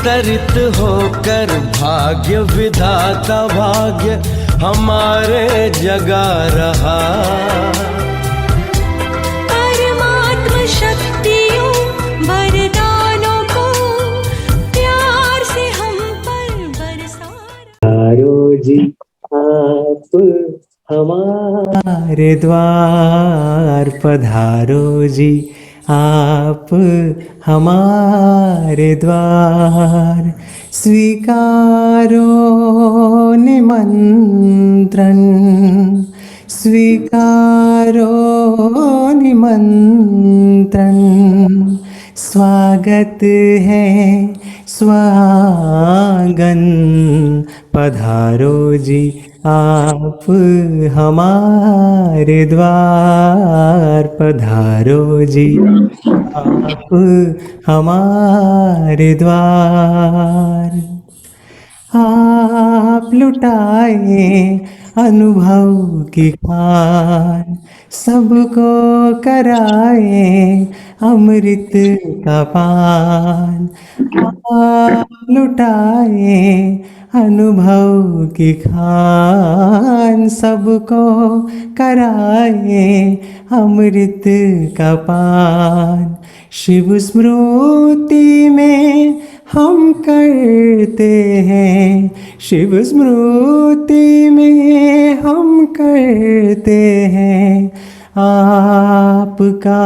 अवतरित होकर भाग्य विधाता भाग्य हमारे जगा रहा। परमात्मा शक्तियों वरदानों को प्यार से हम पर बरसा। पधारो जी आप हमारे द्वार, पधारो जी आप हमारे द्वार, स्वीकारो निमंत्रण, स्वीकारो निमंत्रण, स्वागत है स्वागन, पधारो जी आप हमारे द्वार, पधारो जी आप हमारे द्वार। आप लुटाए अनुभव की खान, सबको कराए अमृत का पान। आप लुटाए अनुभव की खान, सबको कराए अमृत का पान। शिव स्मृति में हम करते हैं, शिव स्मृति में हम करते हैं आपका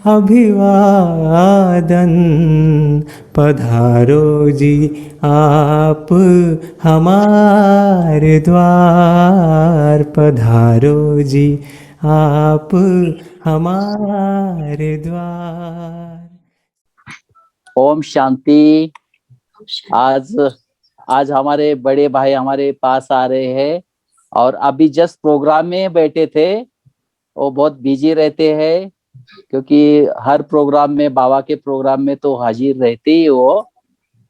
अभिवादन, पधारो जी आप हमारे द्वार, पधारो जी आप हमारे द्वार। ओम शांति। आज हमारे बड़े भाई हमारे पास आ रहे हैं और अभी जस्ट प्रोग्राम में बैठे थे। वो बहुत बिजी रहते हैं क्योंकि हर प्रोग्राम में, बाबा के प्रोग्राम में तो हाजिर रहते ही वो।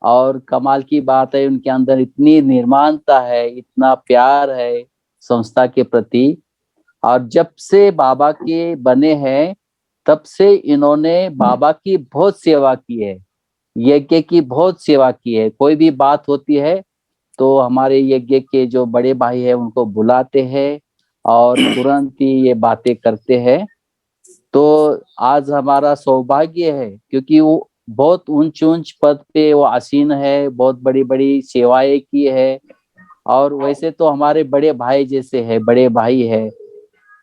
और कमाल की बात है, उनके अंदर इतनी निर्माणता है, इतना प्यार है संस्था के प्रति। और जब से बाबा के बने हैं तब से इन्होंने बाबा की बहुत सेवा की है, यज्ञ की बहुत सेवा की है। कोई भी बात होती है तो हमारे यज्ञ के जो बड़े भाई है उनको बुलाते हैं और तुरंत ही ये बातें करते हैं। तो आज हमारा सौभाग्य है क्योंकि वो बहुत ऊंच ऊंच पद पे वो आसीन है, बहुत बड़ी बड़ी सेवाएं की है। और वैसे तो हमारे बड़े भाई जैसे है, बड़े भाई है।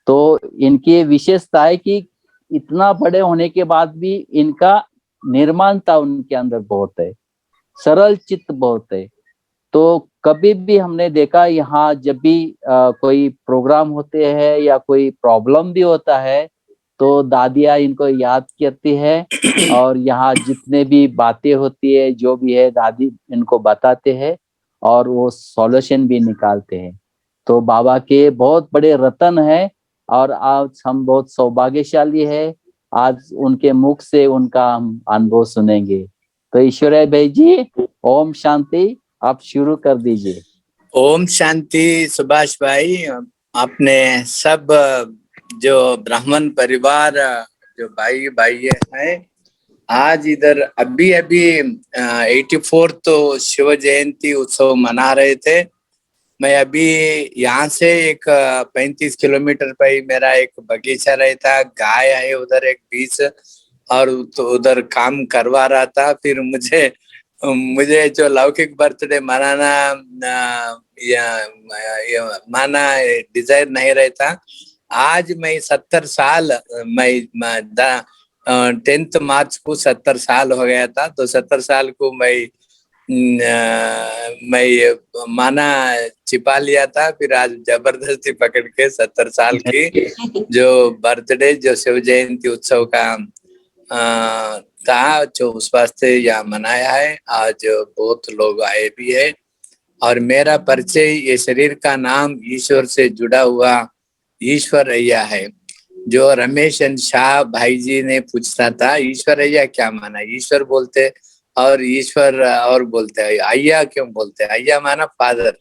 तो इनकी विशेषता है कि इतना बड़े होने के बाद भी इनका निर्माणता उनके अंदर बहुत है, सरल चित्त बहुत है। तो कभी भी हमने देखा यहाँ जब भी कोई प्रोग्राम होते हैं या कोई प्रॉब्लम भी होता है तो दादियाँ इनको याद करती है और यहाँ जितने भी बातें होती है जो भी है दादी इनको बताते हैं और वो सॉल्यूशन भी निकालते हैं। तो बाबा के बहुत बड़े रतन है और आज हम बहुत सौभाग्यशाली है, आज उनके मुख से उनका हम अनुभव सुनेंगे। तो ईश्वरीय भाई जी, ओम शांति, आप शुरू कर दीजिए। ओम शांति। सुभाष भाई, आपने सब जो ब्राह्मण परिवार जो भाई भाई है आज इधर अभी 84 तो शिव जयंती उत्सव मना रहे थे। मैं अभी यहाँ से एक 35 किलोमीटर पर ही मेरा एक बगीचा रहता, गाय है उधर एक 20, और तो उधर काम करवा रहा था। फिर मुझे जो लौकिक बर्थडे मनाना माना डिजायर नहीं रहता। आज मैं 70 साल, मैं 10 मार्च को 70 साल हो गया था। तो 70 साल को मैं माना छिपा लिया था। फिर आज जबरदस्ती पकड़ के 70 साल की जो बर्थडे, जो शिव जयंती उत्सव का था, जो उस वास्ते यहाँ मनाया है। आज बहुत लोग आए भी है। और मेरा परिचय, ये शरीर का नाम ईश्वर से जुड़ा हुआ ईश्वर अय्या है। जो रमेश शाह भाई जी ने पूछता था ईश्वर अय्या क्या माना, ईश्वर बोलते और ईश्वर और बोलते हैं, अय्या क्यों बोलते हैं? अय्या माना फादर।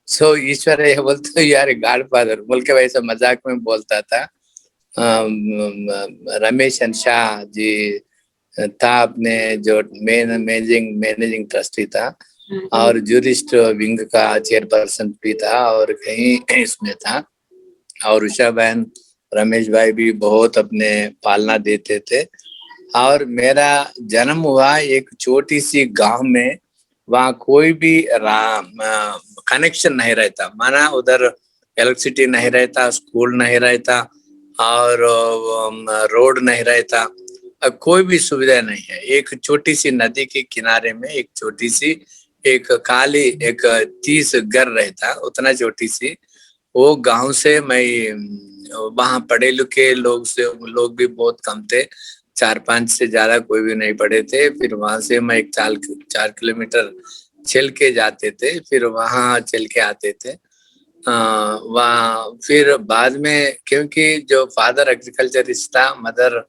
सो ईश्वर अय्या बोलते यार गॉड फादर बोल के वैसे मजाक में बोलता था रमेश शाह जी। था, अपने जो मैनेजिंग ट्रस्टी था, और जूरिस्ट विंग का चेयरपर्सन भी था, और कहीं इसमें था। और उषा बहन, रमेश भाई भी बहुत अपने पालना देते थे। और मेरा जन्म हुआ एक छोटी सी गांव में, वहाँ कोई भी कनेक्शन नहीं रहता, माना उधर इलेक्ट्रिसिटी नहीं रहता, स्कूल नहीं रहता, और रोड नहीं रहता, कोई भी सुविधा नहीं है। एक छोटी सी नदी के किनारे में एक छोटी सी एक खाली एक 30 घर रहता, उतना छोटी सी वो गांव से मैं, वहाँ पढ़े लिखे लोग भी बहुत कम थे, 4-5 से ज्यादा कोई भी नहीं पढ़े थे। फिर वहां से मैं 4 किलोमीटर चल के जाते थे, फिर वहां चल के आते थे। वहाँ फिर बाद में, क्योंकि जो फादर एग्रीकल्चरिस्ट था, मदर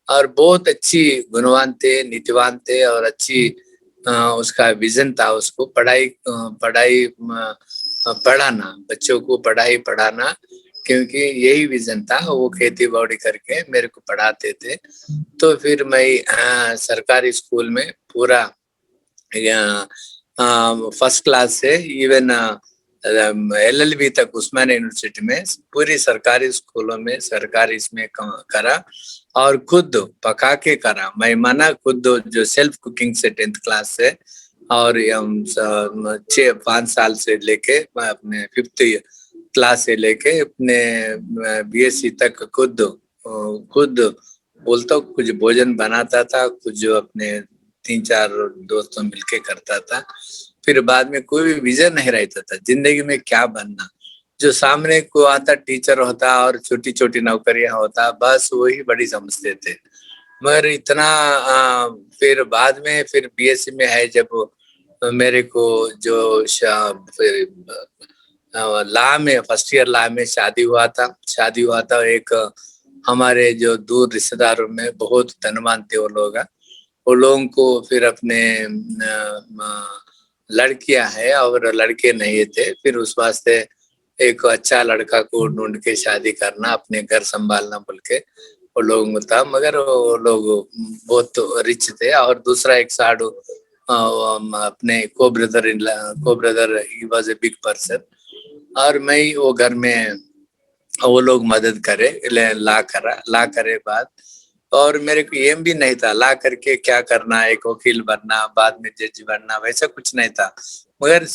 और बहुत अच्छी गुणवान थे, नीतिवान थे, और अच्छी उसका विजन था, उसको पढ़ाना, बच्चों को पढ़ाना, क्योंकि यही विजन था। वो खेती बाड़ी करके मेरे को पढ़ाते थे। तो फिर मैं सरकारी स्कूल में पूरा फर्स्ट क्लास से इवन LLB तक उस्मानिया यूनिवर्सिटी में पूरी सरकारी स्कूलों में सरकारी इसमें करा, और खुद पका के करा। मैं माना खुद जो सेल्फ कुकिंग से 10th क्लास से, और 5 साल से लेके अपने 5th क्लास से लेके अपने BSc तक खुद बोलता कुछ भोजन बनाता था, कुछ अपने 3-4 दोस्तों मिलके करता था। फिर बाद में कोई भी विजन नहीं रहता था जिंदगी में क्या बनना, जो सामने को आता टीचर होता और छोटी छोटी नौकरियां होता, बस वही बड़ी समझते थे। मगर इतना फिर बाद में फिर BSc में है, जब मेरे को जो फिर लॉ में फर्स्ट ईयर लॉ में शादी हुआ था। एक हमारे जो दूर रिश्तेदारों में बहुत धनवान थे वो लोगों को फिर अपने लड़कियां है और लड़के नहीं थे, फिर उस वास्ते एक अच्छा लड़का को ढूंढ के शादी करना, अपने घर संभालना बोल के वो लोगों को था। मगर वो लोग बहुत रिच थे, और दूसरा एक साधु अपने को brother he was a big person, और मैं वो घर में वो लोग मदद करे, ला करे बाद। और मेरे को एम भी नहीं था ला करके क्या करना, एक वकील बनना, बाद में जज बनना, वैसा कुछ नहीं था। मगर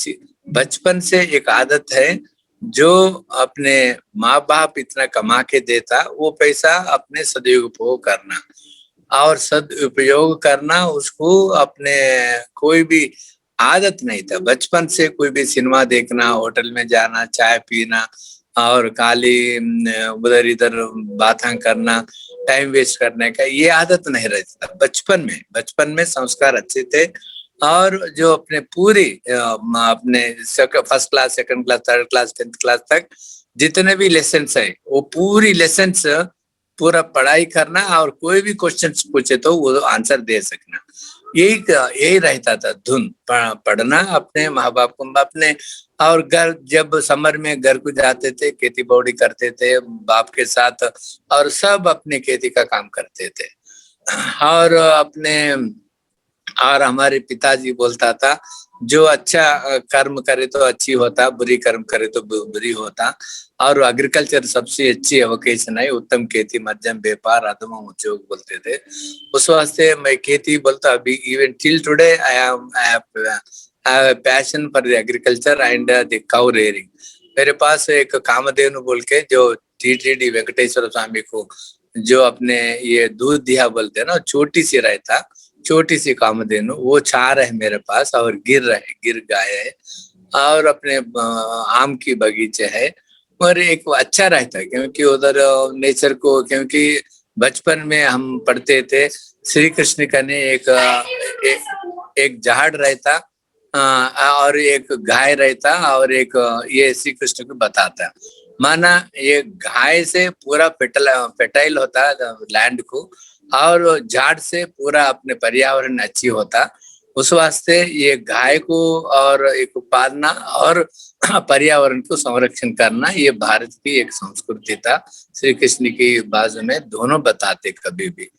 बचपन से एक आदत है, जो अपने माँ बाप इतना कमा के देता, वो पैसा अपने सदुपयोग करना, और सदुपयोग करना उसको अपने कोई भी आदत नहीं था। बचपन से कोई भी सिनेमा देखना, होटल में जाना, चाय पीना, और खाली उधर इधर बातें करना, टाइम वेस्ट करने का ये आदत नहीं रहती था। बचपन में संस्कार अच्छे थे, और जो अपने पूरी अपने first class, second class, third class, 10th class तक जितने भी लेसन्स है, वो पूरी लेसन्स पूरा पढ़ाई करना, और कोई भी क्वेश्चन पूछे तो वो आंसर दे सकना, यही रहता था धुन। पढ़ना, अपने माँ बाप को अपने, और घर जब समर में घर को जाते थे, खेती बाड़ी करते थे बाप के साथ, और सब अपने खेती का काम करते थे। और हमारे पिताजी बोलता था, जो अच्छा कर्म करे तो अच्छी होता, बुरी कर्म करे तो बुरी होता, और एग्रीकल्चर सबसे अच्छी वोकेशन है, उत्तम खेती मध्यम व्यापार अधम उद्योग बोलते थे। उस वास्ते मैं खेती बोलता, अभी even till today I have passion for the agriculture and the cow rearing. मेरे पास एक कामधेनु बोल के, जो TTD वेंकटेश्वर स्वामी को जो अपने ये दूध दिया बोलते हैं ना, छोटी सी कामधेनु, वो 4 है मेरे पास, और गिर गाय है, और अपने आम की बगीचे है। और एक अच्छा रहता है, क्योंकि उधर नेचर को, क्योंकि बचपन में हम पढ़ते थे श्री कृष्ण का ने एक झाड़ रहता, और एक गाय रहता, और एक ये श्री कृष्ण को बताता, माना ये गाय से पूरा फेटाइल होता लैंड को, और झाड़ से पूरा अपने पर्यावरण अच्छी होता। उस वास्ते ये गाय को और एक पालना और पर्यावरण को संरक्षण करना, ये भारत की एक संस्कृति था। श्री कृष्ण की बाजू में दोनों बताते कभी भी।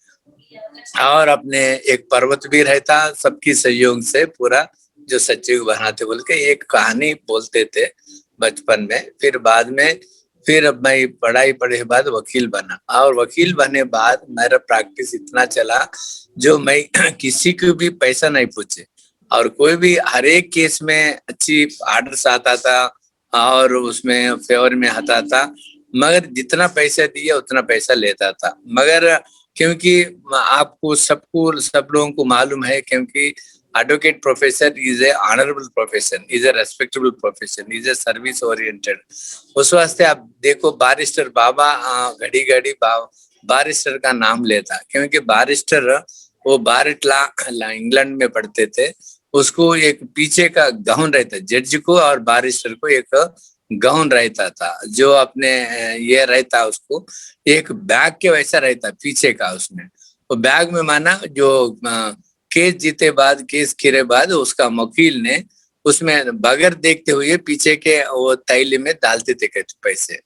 और अपने एक पर्वत भी रहता, सबकी सहयोग से पूरा जो सचिव बनाते बोल के एक कहानी बोलते थे बचपन में। फिर बाद में फिर अब मैं पढ़ाई पढ़े के बाद वकील बना, और वकील बनने बाद मेरा प्रैक्टिस इतना चला जो मैं किसी को भी पैसा नहीं पूछे, और कोई भी हर एक केस में अच्छी आर्डर्स आता था और उसमें फेवर में आता था, मगर जितना पैसा दिया उतना पैसा लेता था। मगर क्योंकि आपको सबको सब लोगों को मालूम है, क्योंकि advocate profession is a honourable profession, is a respectable profession, is a service oriented. उस वास्ते आप देखो बारिस्टर बाबा घड़ी घड़ी बारिस्टर का नाम लेता, क्योंकि बारिस्टर वो बारिट ला इंग्लैंड में पढ़ते थे, उसको एक पीछे का गाउन रहता, जज को और बारिस्टर को एक गाउन रहता था जो अपने ये रहता, उसको एक बैग के वैसा रहता पीछे का, उसमें वो बैग में माना जो केस जीते बाद केस गिरे बाद उसका वकील ने उसमें बगैर देखते हुए पीछे के वो थैली में डालते थे पैसे।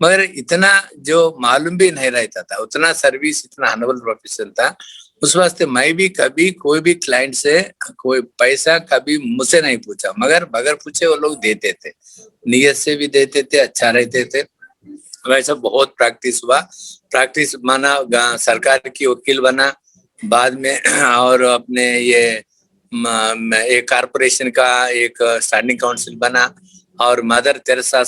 मगर इतना जो मालूम भी नहीं रहता था, उतना सर्विस, इतना हनबल प्रोफेशन था। उस वास्ते मैं भी कभी कोई भी क्लाइंट से कोई पैसा कभी मुझसे नहीं पूछा, मगर बगैर पूछे वो लोग देते थे, नियत से भी देते थे, अच्छा रहते थे। वैसा बहुत प्रैक्टिस हुआ, प्रैक्टिस माना सरकार की वकील बना बाद में, और अपने ये एक कारपोरेशन का एक स्टैंडिंग काउंसिल बना, और मदर तेरेसा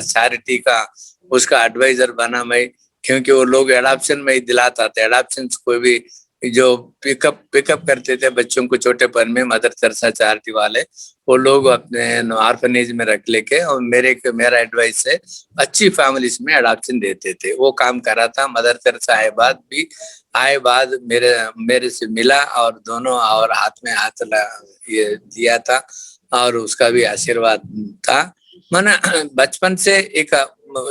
चैरिटी का उसका एडवाइजर बना मैं, क्योंकि वो लोग एडॉप्शन में ही दिलाता था, एडॉप्शन कोई भी जो पिकअप करते थे बच्चों को छोटेपन में, मदर तेरेसा चैरिटी वाले वो लोग अपने ऑर्फनेज में रख लेके और मेरा एडवाइस से अच्छी फैमिलीज में एडॉप्शन देते थे, वो काम करा था। मदर तेरेसा आए बाद मेरे से मिला और दोनों और हाथ में हाथ ये दिया था और उसका भी आशीर्वाद था। माना बचपन से एक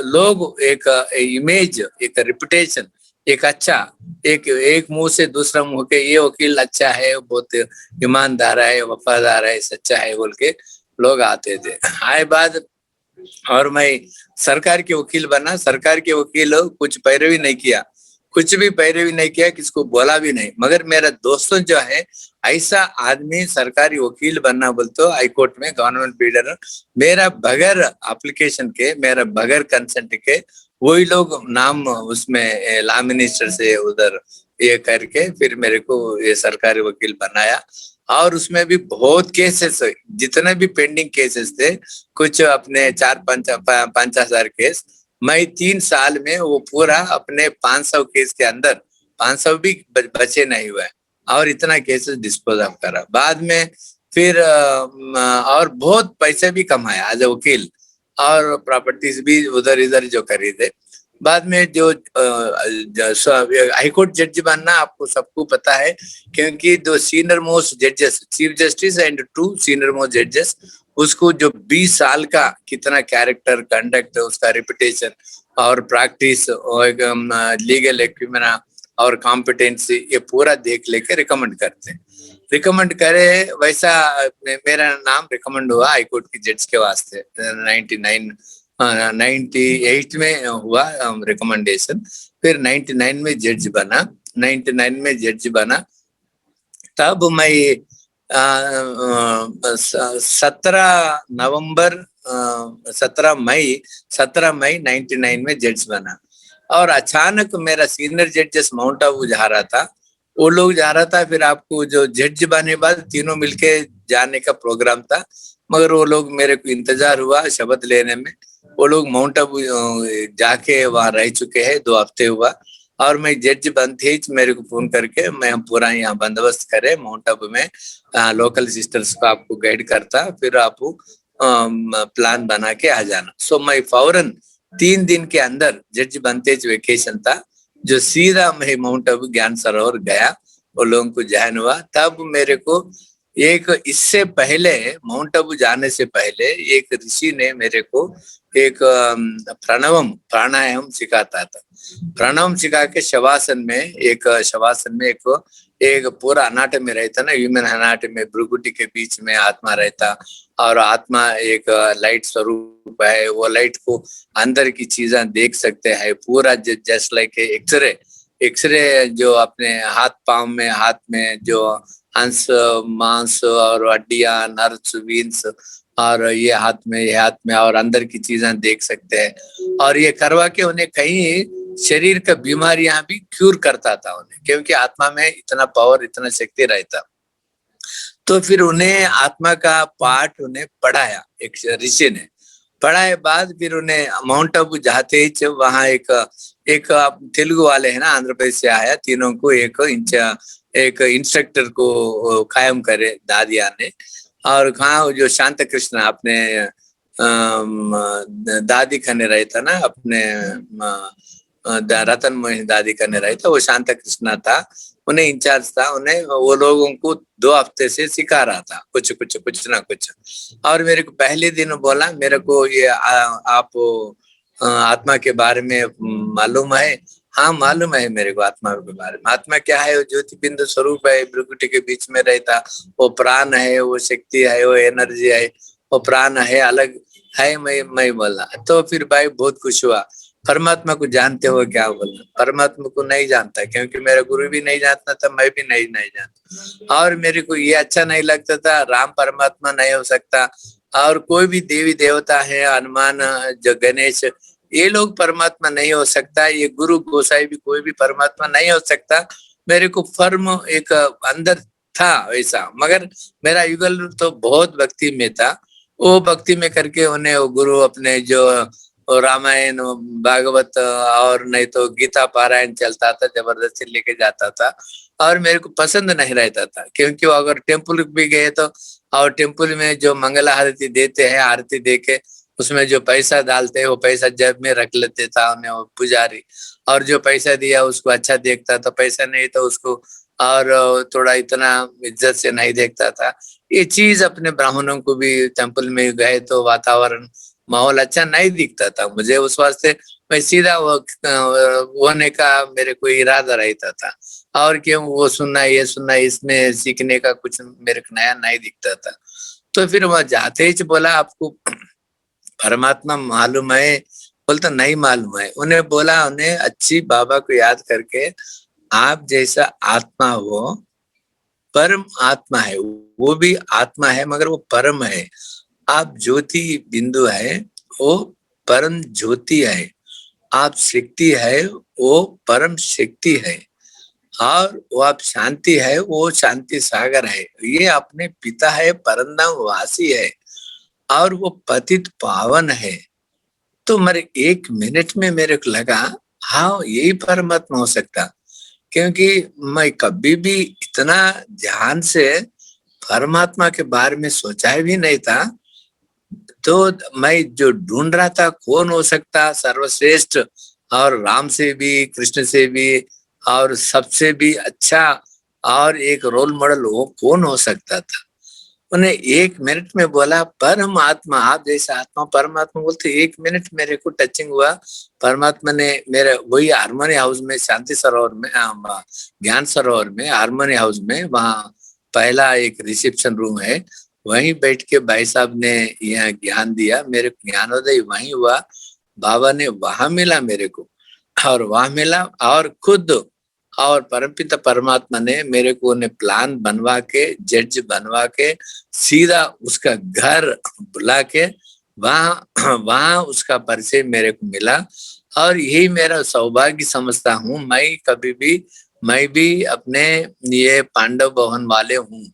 लोग एक इमेज, एक रेपुटेशन, एक अच्छा एक मुंह से दूसरा मुंह के ये वकील अच्छा है, बहुत ईमानदार है, वफादार है, सच्चा है बोल के लोग आते थे। आए बाद और मैं सरकार के वकील बना। सरकार के वकील कुछ पैरवी नहीं किया, कुछ भी पैरवी नहीं किया, किसको बोला भी नहीं, मगर मेरा दोस्तों जो है ऐसा आदमी सरकारी वकील बनना बोलते हाई कोर्ट में गवर्नमेंट बीडर, मेरा बगैर एप्लीकेशन के, मेरा बगैर कंसेंट के वही लोग नाम उसमें लॉ मिनिस्टर से उधर ये करके फिर मेरे को ये सरकारी वकील बनाया। और उसमें भी बहुत केसेस, जितने भी पेंडिंग केसेस थे, कुछ अपने 4-5 केस, मैं 3 साल में वो पूरा अपने 500 केस के अंदर 500 भी बचे नहीं हुए और इतना केसेस डिस्पोज ऑफ करा। बाद में फिर और बहुत पैसे भी कमाया एज ए वकील और प्रॉपर्टीज भी उधर इधर जो खरीदे। बाद में जो हाईकोर्ट जज बनना आपको सबको पता है, क्योंकि दो सीनियर मोस्ट जजेस, chief justice and 2 senior most जजेस, उसको जो 20 साल का कितना कैरेक्टर, कंडक्ट, उसका रेपुटेशन और प्रैक्टिस और लीगल एक्विपमेंट और कॉम्पिटेंसी ये पूरा देख लेके रिकमेंड करते हैं। रिकमेंड करे वैसा मेरा नाम रिकमेंड हुआ हाईकोर्ट की जज के वास्ते 98 में हुआ रिकमेंडेशन। फिर 99 में जज बना, 99 में जज बना। तब मैं 17 मई 99 में जज बना। और अचानक मेरा सीनियर जजेस माउंट आबू जा रहा था, वो लोग जा रहा था, फिर आपको जो जज बने बाद तीनों मिलके जाने का प्रोग्राम था, मगर वो लोग मेरे को इंतजार हुआ शपथ लेने में। वो लोग माउंट आबू जाके वहां रह चुके हैं, 2 हफ्ते हुआ, और मैं जज बनते ही मेरे को फोन करके मैं पूरा यहाँ बंदोबस्त करे माउंट आबू में, लोकल सिस्टर्स को आपको गाइड करता, फिर आप प्लान बना के आ जाना। सो मैं फौरन 3 दिन के अंदर जज बनते वेकेशन था, जो सीधा मैं माउंट आबू ज्ञान सरोवर गया, वो लोगों को ज्ञान हुआ। तब मेरे को एक इससे पहले माउंट आबू जाने से पहले एक ऋषि ने मेरे को एक प्राणायाम सिखाता था। प्राणायाम सिखा के शवासन में एक पूरा अनाटमी रहता ना, ह्यूमन अनाटमी, भ्रुकुटी के बीच में आत्मा रहता और आत्मा एक लाइट स्वरूप है, वो लाइट को अंदर की चीजें देख सकते हैं पूरा, जस्ट लाइक एक्सरे एक्सरे जो अपने हाथ में जो अंश मांस और हड्डियां, नर्व्स, वीन्स और ये हाथ में और अंदर की चीजें देख सकते हैं। और ये करवा के उन्हें कहीं शरीर का बीमारियां भी क्यूर करता था उन्हें, क्योंकि आत्मा में इतना पावर, इतना शक्ति रहता। तो फिर उन्हें आत्मा का पाठ उन्हें पढ़ाया एक ऋषि ने। पढ़ाए बाद फिर उन्हें माउंट आबू जाते ही वहां एक तेलुगु वाले है ना, आंध्र प्रदेश से आया, तीनों को एक इंस्ट्रक्टर को कायम करे दादिया ने। और कहा जो शांत कृष्ण अपने दादी खने रहे था ना, अपने रतन मोहिनी दादी करने रहे था, वो शांता कृष्णा था, उन्हें इंचार्ज था। उन्हें वो लोगों को 2 हफ्ते से सिखा रहा था कुछ ना कुछ। और मेरे को पहले दिन बोला, मेरे को ये आप आत्मा के बारे में मालूम है? हाँ मालूम है मेरे को आत्मा के बारे में। आत्मा क्या है? वो ज्योति बिंदु स्वरूप है, भृकुटी के बीच में रहता, वो प्राण है, वो शक्ति है, वो एनर्जी है, वो प्राण है, अलग है। मैं बोला तो फिर भाई बहुत खुश हुआ। परमात्मा को जानते हो क्या? बोला परमात्मा को नहीं जानता, क्योंकि मेरा गुरु भी नहीं जानता था, मैं भी नहीं जानता। और मेरे को ये अच्छा नहीं लगता था, राम परमात्मा नहीं हो सकता, और कोई भी देवी देवता है, हनुमान, जो गणेश, ये लोग परमात्मा नहीं हो सकता, ये गुरु गोसाई भी कोई भी परमात्मा नहीं हो सकता। मेरे को फर्म एक अंदर था वैसा, मगर मेरा युगल तो बहुत भक्ति में था। वो भक्ति में करके उन्हें वो गुरु अपने जो रामायण, भागवत और नहीं तो गीता पारायण चलता था, जबरदस्ती लेके जाता था। और मेरे को पसंद नहीं रहता था, क्योंकि वो अगर टेम्पल भी गए तो, और टेम्पल में जो मंगला आरती देते हैं, आरती देके उसमें जो पैसा डालते हैं वो पैसा जेब में रख लेते था उन्हें वो पुजारी, और जो पैसा दिया उसको अच्छा देखता था, पैसा नहीं तो उसको और थोड़ा इतना इज्जत से नहीं देखता था। ये चीज अपने ब्राह्मणों को भी टेम्पल में गए तो वातावरण माहौल अच्छा नहीं दिखता था मुझे, उस वास्ते मैं सीधा होने का मेरे को इरादा रहता था। और क्यों वो सुनना ये सुनना, इसमें सीखने का कुछ मेरे को नया नहीं दिखता था। तो फिर वहां जाते ही बोला आपको परमात्मा मालूम है? बोलता नहीं मालूम है। उन्हें बोला, उन्हें अच्छी बाबा को याद करके, आप जैसा आत्मा हो, परम आत्मा है, वो भी आत्मा है मगर वो परम है। आप ज्योति बिंदु है, वो परम ज्योति है। आप शक्ति है, वो परम शक्ति है। और वो आप शांति है, वो शांति सागर है। ये अपने पिता है, परमधाम वासी है, और वो पतित पावन है। तो मेरे 1 मिनट में मेरे को लगा, हाँ यही परमात्मा हो सकता, क्योंकि मैं कभी भी इतना ध्यान से परमात्मा के बारे में सोचा भी नहीं था। तो मैं जो ढूंढ रहा था कौन हो सकता सर्वश्रेष्ठ, और राम से भी, कृष्ण से भी, और सबसे भी अच्छा, और एक रोल मॉडल वो कौन हो सकता था। उन्हें 1 मिनट में बोला परमात्मा, आप जैसा आत्मा परमात्मा बोलते। 1 मिनट मेरे को टचिंग हुआ। परमात्मा ने मेरे वही हारमोनी हाउस में, शांति सरोवर में, ज्ञान सरोवर में, हारमोनी हाउस में, वहाँ पहला एक रिसेप्शन रूम है, वहीं बैठ के भाई साहब ने यह ज्ञान दिया। मेरे को ज्ञानोदय वहीं हुआ। बाबा ने वहां मिला मेरे को, और वहां मिला, और खुद और परमपिता परमात्मा ने मेरे को उन्हें प्लान बनवा के, जज बनवा के, सीधा उसका घर बुला के वहां उसका परिचय मेरे को मिला। और यही मेरा सौभाग्य समझता हूँ। मैं भी अपने ये पांडव भवन वाले हूँ,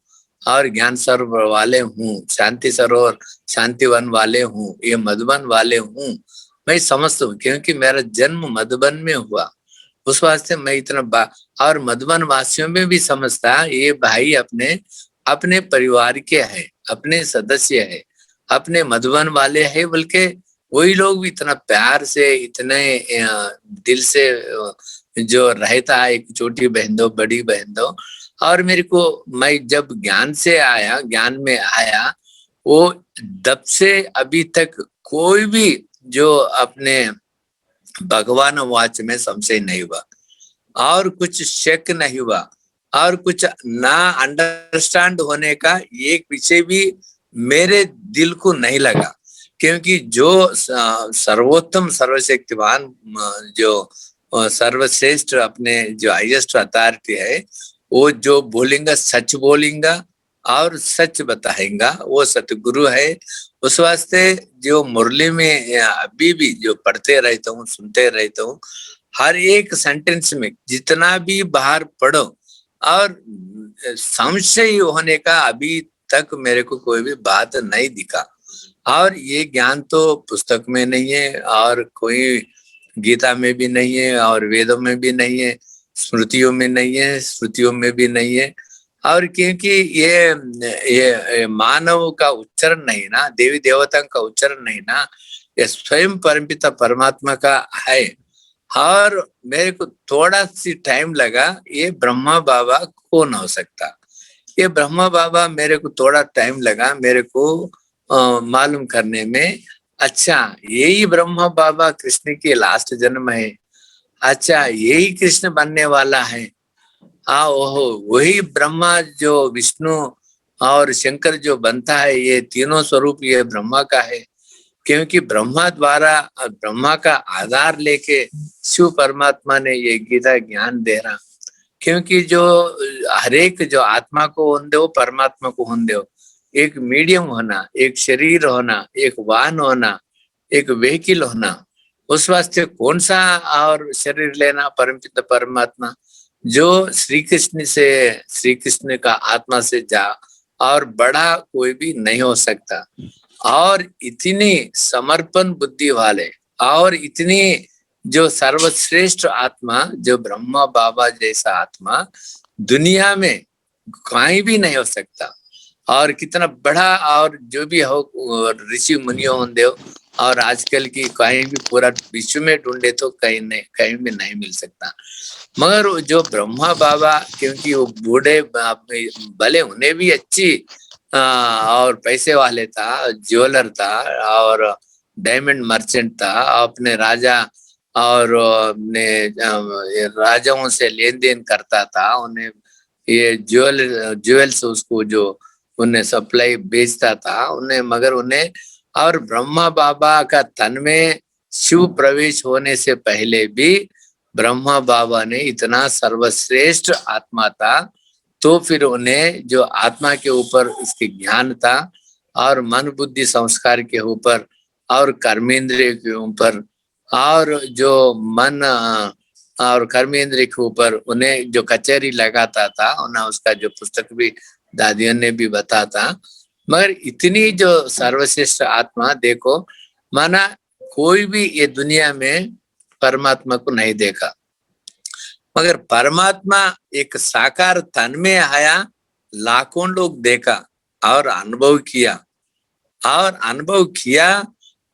और ज्ञान सरोवर वाले हूँ, शांति सरोवर शांतिवन वाले हूँ, ये मधुबन वाले हूँ। मैं समझता हूँ, क्योंकि मेरा जन्म मधुबन में हुआ, उस वास्ते मैं इतना और मधुबन वासियों में भी समझता, ये भाई अपने परिवार के है, अपने सदस्य है, अपने मधुबन वाले है, बल्कि वही लोग भी इतना प्यार से, इतने दिल से जो रहता है, एक छोटी बहन दो, बड़ी बहन दो। और मेरे को, मैं जब ज्ञान में आया, वो तब से अभी तक कोई भी जो अपने भगवान वाच में संशय नहीं हुआ, और कुछ शक नहीं हुआ, और कुछ ना अंडरस्टैंड होने का एक विषय भी मेरे दिल को नहीं लगा। क्योंकि जो सर्वोत्तम सर्वशक्तिवान जो सर्वश्रेष्ठ अपने जो हाईएस्ट अथॉरिटी है, वो जो बोलेंगा सच बोलेंगा और सच बताएगा, वो सतगुरु है। उस वास्ते जो मुरली में अभी भी जो पढ़ते रहता हूँ, सुनते रहता हूँ, हर एक सेंटेंस में जितना भी बाहर पढ़ो, और संशय होने का अभी तक मेरे को कोई भी बात नहीं दिखा। और ये ज्ञान तो पुस्तक में नहीं है, और कोई गीता में भी नहीं है, और वेदों में भी नहीं है, स्मृतियों में नहीं है, श्रुतियों में भी नहीं है। और क्योंकि ये मानव का उच्चारण नहीं ना, देवी देवता का उच्चारण नहीं ना, ये स्वयं परमपिता परमात्मा का है। और मेरे को थोड़ा सी टाइम लगा, ये ब्रह्मा बाबा कौन हो सकता, ये ब्रह्मा बाबा मेरे को थोड़ा टाइम लगा मेरे को मालूम करने में। अच्छा, यही ब्रह्मा बाबा कृष्ण के लास्ट जन्म है, अच्छा यही कृष्ण बनने वाला है। हाँ, ओहो, वही ब्रह्मा जो विष्णु और शंकर जो बनता है, ये तीनों स्वरूप ये ब्रह्मा का है। क्योंकि ब्रह्मा द्वारा, ब्रह्मा का आधार लेके शिव परमात्मा ने ये गीता ज्ञान दे रहा। क्योंकि जो हरेक जो आत्मा को होंदे हो, परमात्मा को होंदे हो, एक मीडियम होना, एक शरीर होना, एक वाहन होना, एक व्हीकल होना। उस वास्ते कौन सा और शरीर लेना, परमपिता परमात्मा जो श्री कृष्ण का आत्मा से जा और बड़ा कोई भी नहीं हो सकता। और इतनी समर्पण बुद्धि वाले और इतनी जो सर्वश्रेष्ठ आत्मा, जो ब्रह्मा बाबा जैसा आत्मा दुनिया में कहीं भी नहीं हो सकता। और कितना बड़ा, और जो भी हो ऋषि मुनियों होंगे, और आजकल की कहीं भी पूरा विश्व में ढूंढे तो कहीं भी नहीं मिल सकता। मगर जो ब्रह्मा बाबा, क्योंकि वो बूढ़े भले उन्हें भी अच्छी और पैसे वाले था, ज्वेलर था और डायमंड मर्चेंट था, अपने राजा और अपने राजाओं से लेन देन करता था, उन्हें ये ज्वेल्स उसको जो उन्हें सप्लाई बेचता था उन्हें। मगर उन्हें, और ब्रह्मा बाबा का तन में शिव प्रवेश होने से पहले भी ब्रह्मा बाबा ने इतना सर्वश्रेष्ठ आत्मा था, तो फिर उन्हें जो आत्मा के ऊपर उसके ज्ञान था, और मन बुद्धि संस्कार के ऊपर, और कर्मेंद्रिय के ऊपर, और जो मन और कर्मेंद्रिय के ऊपर उन्हें जो कचहरी लगाता था, उन्हें उसका जो पुस्तक भी दादियों ने भी बता था। मगर इतनी जो सर्वश्रेष्ठ आत्मा देखो, माना कोई भी ये दुनिया में परमात्मा को नहीं देखा, मगर परमात्मा एक साकार तन में आया, लाखों लोग देखा और अनुभव किया,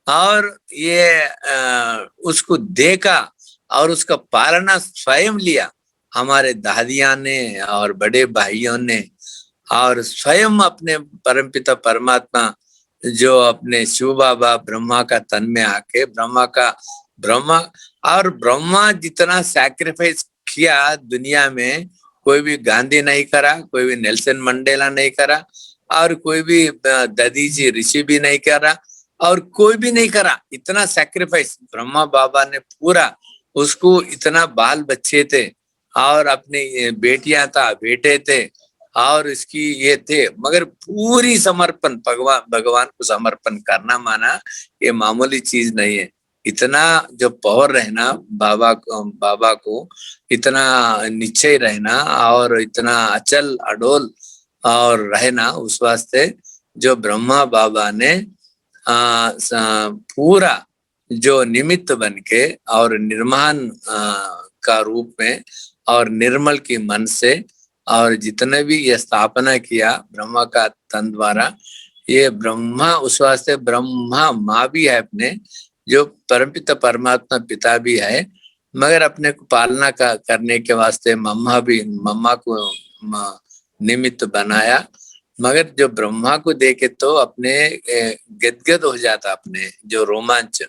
और ये उसको देखा और उसका पालना स्वयं लिया। हमारे दादियां ने और बड़े भाइयों ने, और स्वयं अपने परमपिता परमात्मा जो अपने शिव बाबा ब्रह्मा का तन में आके ब्रह्मा जितना सैक्रिफाइस किया दुनिया में, कोई भी गांधी नहीं करा, कोई भी नेल्सन मंडेला नहीं करा, और कोई भी ददीजी ऋषि भी नहीं करा, और कोई भी नहीं करा। इतना सैक्रिफाइस ब्रह्मा बाबा ने पूरा, उसको इतना बाल बच्चे थे और अपनी बेटियां था, बेटे थे, और इसकी ये थे, मगर पूरी समर्पण भगवान को समर्पण करना, माना ये मामूली चीज नहीं है। इतना जो पावर रहना बाबा को इतना निश्चय रहना, और इतना अचल अडोल और रहना, उस वास्ते जो ब्रह्मा बाबा ने पूरा जो निमित्त बन के और निर्माण का रूप में और निर्मल की मन से, और जितने भी ये स्थापना किया ब्रह्मा का तन द्वारा, ये ब्रह्मा उस वास्ते ब्रह्मा माँ भी है अपने, जो परमपिता परमात्मा पिता भी है, मगर अपने को पालना करने के वास्ते मम्मा को निमित्त बनाया। मगर जो ब्रह्मा को देखे तो अपने गदगद हो जाता, अपने जो रोमांच,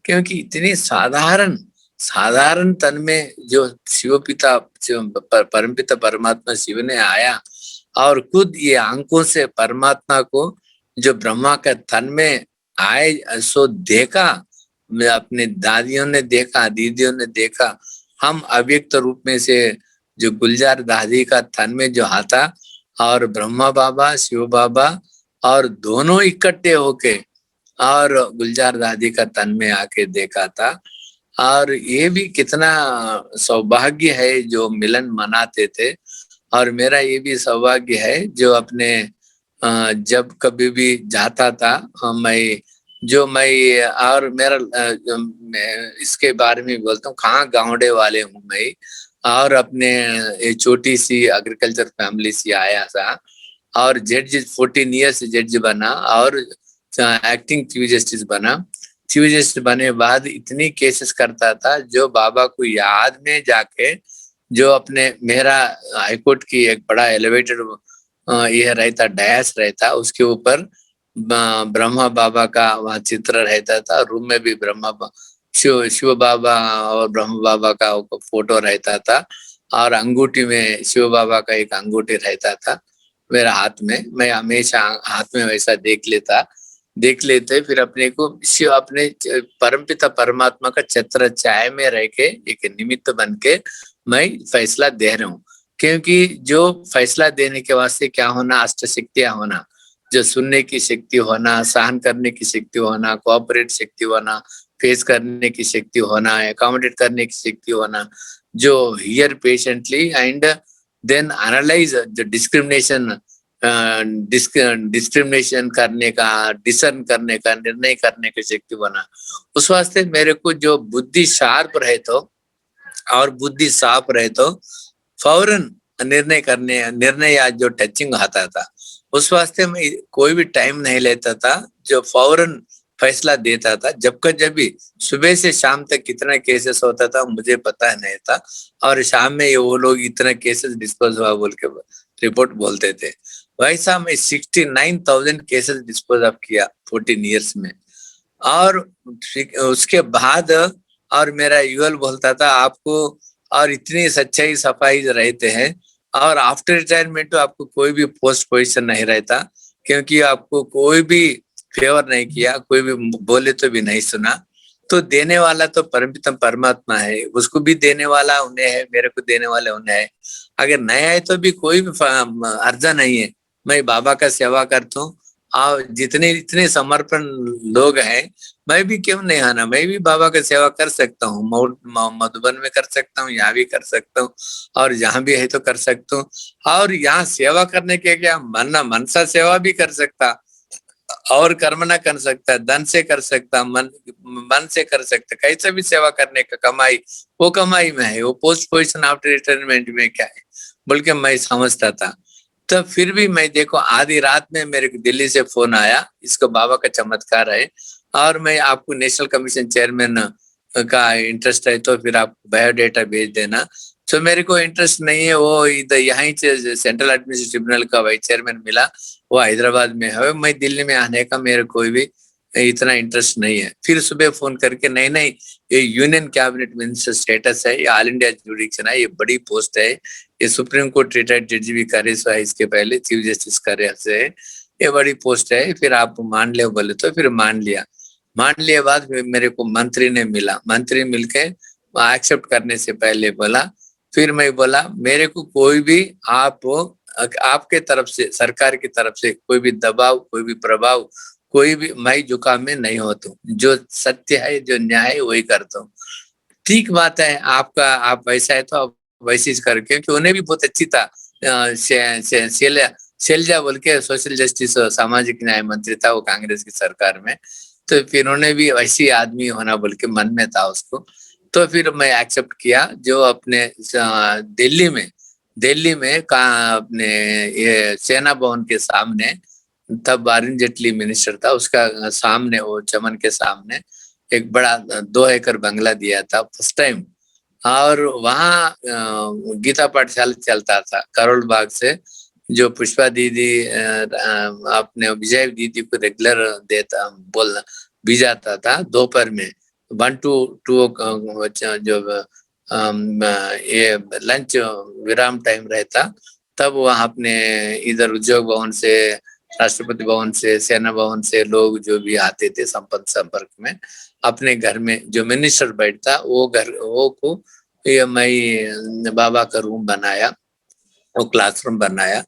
क्योंकि इतनी साधारण तन में जो शिव पिता परमपिता परमात्मा शिव ने आया, और खुद ये आंखों से परमात्मा को जो ब्रह्मा का तन में आए सो देखा, अपने दादियों ने देखा, दीदियों ने देखा, हम अव्यक्त रूप में से जो गुलजार दादी का तन में जो आता और ब्रह्मा बाबा शिव बाबा और दोनों इकट्ठे होके और गुलजार दादी का तन में आके देखा था। और ये भी कितना सौभाग्य है जो मिलन मनाते थे। और मेरा ये भी सौभाग्य है जो अपने जब कभी भी जाता था मैं और मेरा मैं इसके बारे में बोलता हूँ, कहाँ गाँवड़े वाले हूँ मैं, और अपने ये छोटी सी एग्रीकल्चर फैमिली से आया था और जज 14 ईयर्स जज बना और एक्टिंग चीफ जस्टिस बना। चीफ जस्टिस बने बाद इतनी केसेस करता था जो बाबा को याद में जाके जो अपने मेरा हाईकोर्ट की एक बड़ा एलिवेटेड यह रहता डैश रहता, उसके ऊपर ब्रह्मा बाबा का वहाँ चित्र रहता था। रूम में भी शिव बाबा और ब्रह्मा बाबा का फोटो रहता था और अंगूठी में शिव बाबा का एक अंगूठी रहता था मेरा हाथ में। मैं हमेशा हाथ में वैसा देख लेते फिर अपने को शिव अपने परमपिता परमात्मा का छत्र छाया में रह के एक निमित्त बन के मैं फैसला दे रहा हूँ। क्योंकि जो फैसला देने के वास्ते क्या होना, अष्ट शक्तियां होना, जो सुनने की शक्ति होना, सहन करने की शक्ति होना, कोऑपरेट शक्ति होना, फेस करने की शक्ति होना, अकोमोडेट करने की शक्ति होना, जो hear patiently and then analyse the discrimination करने का, डिसर्न करने का, निर्णय करने की शक्ति बना। उस वास्ते मेरे को जो बुद्धि शार्प रहे तो और बुद्धि साफ रहे तो फौरन निर्णय या जो टचिंग आता था, उस वास्ते में कोई भी टाइम नहीं लेता था, जो फौरन फैसला देता था। जब भी सुबह से शाम तक कितना केसेस होता था मुझे पता नहीं था, और शाम में वो लोग इतना केसेस डिस्पोज हुआ बोल के रिपोर्ट बोलते थे। वैसा मैं 69,000 केसेस डिस्पोज ऑफ किया 14 ईयर्स में। और उसके बाद और मेरा यूएल बोलता था आपको और इतनी सच्चाई सफाई रहते हैं और आफ्टर रिटायरमेंट तो आपको कोई भी पोस्ट पोजीशन नहीं रहता, क्योंकि आपको कोई भी फेवर नहीं किया, कोई भी बोले तो भी नहीं सुना। तो देने वाला तो परमपिता परमात्मा है, उसको भी देने वाला उन्हें है, मेरे को देने वाले उन्हें है। अगर नहीं आए तो भी कोई भी अर्जा नहीं है, मैं बाबा का सेवा करता हूँ। और इतने समर्पण लोग हैं, मैं भी क्यों नहीं आना, मैं भी बाबा का सेवा कर सकता हूँ। मधुबन में कर सकता हूँ, यहाँ भी कर सकता हूँ, और जहाँ भी है तो कर सकता हूँ। और यहाँ सेवा करने के क्या मनसा सेवा भी कर सकता और कर्म ना कर सकता, धन से कर सकता, मन से कर सकता, कैसे भी सेवा करने का कमाई वो कमाई में है, वो पोस्ट पोजिशन आफ्टर रिटायरमेंट में क्या है बोल के मैं समझता था। तो फिर भी मैं देखो आधी रात में मेरे को दिल्ली से फोन आया, इसको बाबा का चमत्कार है और मैं आपको नेशनल कमीशन चेयरमैन का इंटरेस्ट है तो फिर आप बायोडेटा भेज देना। तो मेरे को इंटरेस्ट नहीं है, वो इधर यहीं से सेंट्रल एडमिनिस्ट्रेटिव ट्रिब्यूनल का वाइस चेयरमैन मिला, वो हैदराबाद में है, मैं दिल्ली में आने का मेरे कोई भी इतना इंटरेस्ट नहीं है। फिर सुबह फोन करके नहीं ये यूनियन कैबिनेट मिनिस्टर स्टेटस है, ये ऑल इंडिया जुडिक्शन है, ये बड़ी पोस्ट है, ये सुप्रीम कोर्ट रिटायर्ड जज भी करे सो है, इसके पहले चीफ जस्टिस करे से, ये बड़ी पोस्ट है, फिर आप मान ले बोले तो फिर मान लिया। मान लिए बाद मेरे को मंत्री ने मिला, मंत्री मिलके एक्सेप्ट करने से पहले बोला, फिर मैं बोला मेरे को कोई भी आपके तरफ से, सरकार की तरफ से कोई भी दबाव, कोई भी प्रभाव, कोई भी मैं जुकाम में नहीं होता हूँ, जो सत्य है जो न्याय है वही करता हूँ। ठीक बात है, आप वैसा है तो आप वैसे ही कर, क्योंकि उन्हें भी बहुत अच्छी था। शैलजा बोल के सोशल जस्टिस सामाजिक न्याय मंत्री था वो कांग्रेस की सरकार में, तो फिर उन्होंने भी वैसी आदमी होना बोल के मन में था उसको। तो फिर मैं एक्सेप्ट किया, जो अपने दिल्ली में अपने ये सेना भवन के सामने, तब अरुण जेटली मिनिस्टर था, उसका सामने वो चमन के सामने एक बड़ा 2 एकड़ बंगला दिया था फर्स्ट टाइम। और वहाँ गीता पाठशाला चलता था करोल बाग से, जो पुष्पा दीदी अपने विजय दीदी को रेगुलर भिजाता था दोपहर में 1 to 2 जो ये लंच विराम टाइम रहता, तब वहाँ अपने इधर उद्योग भवन से, राष्ट्रपति भवन से, सेना भवन से लोग जो भी आते थे संपर्क में, अपने घर में जो मिनिस्टर बैठता वो को ये मैं बाबा का रूम बनाया, वो क्लासरूम बनाया।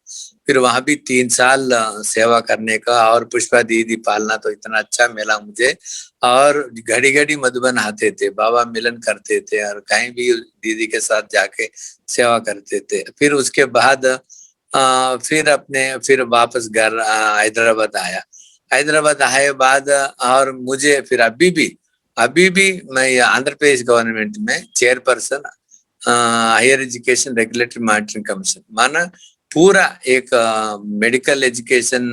फिर वहां भी 3 साल सेवा करने का, और पुष्पा दीदी पालना तो इतना अच्छा मिला मुझे। और घड़ी घड़ी मधुबन आते थे, बाबा मिलन करते थे, और कहीं भी दीदी के साथ जाके सेवा करते थे। फिर उसके बाद फिर वापस घर हैदराबाद आया। हैदराबाद आए बाद और मुझे फिर अभी भी मैं आंध्र प्रदेश गवर्नमेंट में chairperson higher education regulatory monitoring commission, माना पूरा एक medical education,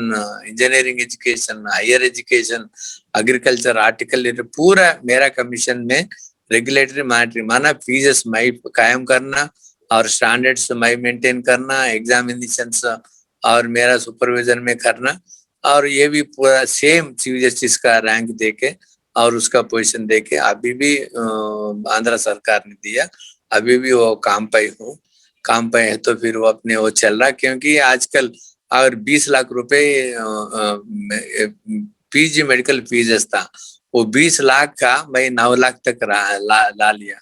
engineering education, higher education, agriculture, article, पूरा मेरा कमीशन में रेगुलेटरी मॉनिटरिंग, माना फीसेस मैं कायम करना और स्टैंडर्ड्स मैं मेंटेन करना, एग्जामिनेशंस और मेरा सुपरविजन में करना, और ये भी पूरा सेम चीफ जस्टिस का रैंक देके और उसका पोजीशन देके अभी भी आंध्र सरकार ने दिया। अभी भी वो काम पे है तो फिर वो अपने वो चल रहा, क्योंकि आजकल अगर 20 लाख रुपए पीजी मेडिकल फीस था, वो 20 लाख का मैं 9 लाख तक ला लिया,